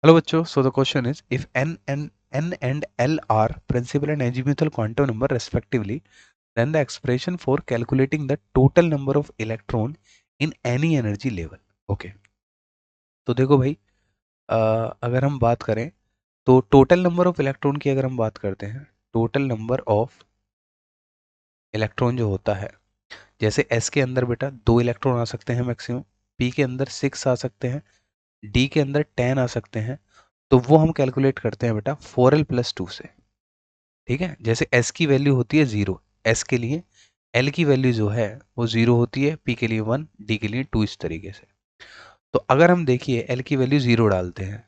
Hello बच्चों, so the question is if n and l are principal and azimuthal quantum number respectively, then the expression for calculating the total number of electron in any energy level. Okay, तो देखो भाई, अ, अगर हम बात करें तो total number of electron की अगर हम बात करते हैं, टोटल नंबर ऑफ इलेक्ट्रॉन जो होता है, जैसे s के अंदर बेटा 2 इलेक्ट्रॉन आ सकते हैं मैक्सिमम, p के अंदर 6 आ सकते हैं, d के अंदर 10 आ सकते हैं। तो वो हम कैलकुलेट करते हैं बेटा 4l+2 से। ठीक है, जैसे s की वैल्यू होती है 0 s के लिए, l की वैल्यू जो है वो 0 होती है, p के लिए 1, d के लिए 2, इस तरीके से। तो अगर हम देखिए l की वैल्यू 0 डालते हैं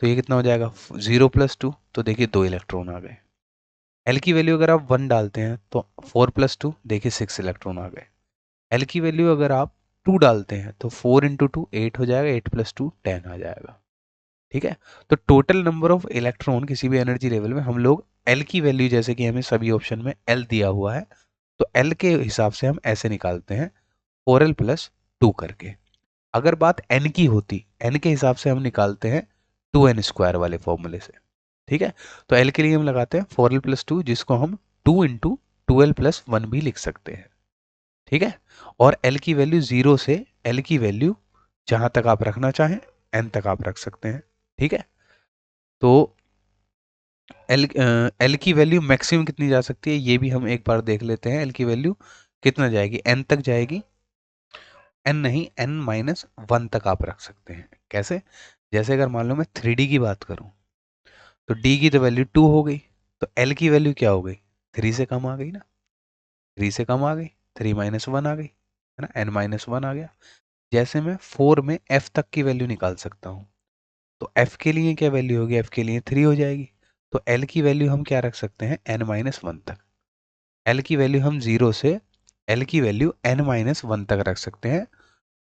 तो ये कितना हो जाएगा, 0+2, तो देखिए 2 इलेक्ट्रॉन आ गए। l की वैल्यू अगर आप 1 डालते हैं तो 4+2, देखिए 6 इलेक्ट्रॉन आ गए। l की वैल्यू अगर आप 2 डालते हैं तो 4 × 2 8 हो जाएगा, 8+2 10 आ जाएगा। ठीक है, तो टोटल नंबर ऑफ इलेक्ट्रॉन किसी भी एनर्जी लेवल में हम लोग एल की वैल्यू, जैसे कि हमें सभी ऑप्शन में एल दिया हुआ है, तो एल के हिसाब से हम ऐसे निकालते हैं 4l+2 करके। अगर बात एन की होती, एन के हिसाब से हम निकालते हैं 2n² वाले फॉर्मूले से। ठीक है, तो एल के लिए हम लगाते हैं 4l+2, जिसको हम 2 × 2l+1 भी लिख सकते हैं। ठीक है, और एल की वैल्यू 0 से एल की वैल्यू जहां तक आप रखना चाहें एन तक आप रख सकते हैं। ठीक है, तो एल एल की वैल्यू मैक्सिमम कितनी जा सकती है ये भी हम एक बार देख लेते हैं। एल की वैल्यू कितना जाएगी, एन तक जाएगी, एन नहीं n-1 तक आप रख सकते हैं। कैसे, जैसे अगर मान लो मैं 3D की बात करूं तो d की तो वैल्यू 2 हो गई, तो l की वैल्यू क्या हो गई, 3 से कम आ गई ना, 3 से कम आ गई, 3-1 आ गई, है ना, n-1 आ गया। जैसे मैं 4 में f तक की वैल्यू निकाल सकता हूँ, तो f के लिए क्या वैल्यू होगी, f के लिए 3 हो जाएगी। तो l की वैल्यू हम क्या रख सकते हैं, n-1 तक। l की वैल्यू हम 0 से l की वैल्यू n-1 तक रख सकते हैं,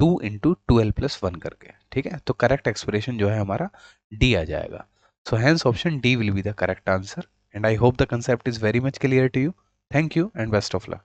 2 × 2l+1 करके। ठीक है, तो करेक्ट एक्सप्रेशन जो है हमारा डी आ जाएगा। So hence option D will be the correct answer, and I hope the concept is very much clear to you. Thank you and best of luck.